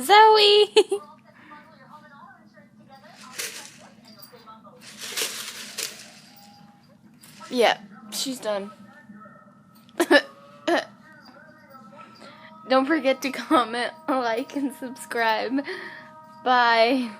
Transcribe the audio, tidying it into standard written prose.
Zoe! Yeah, she's done. Don't forget to comment, like, and subscribe. Bye.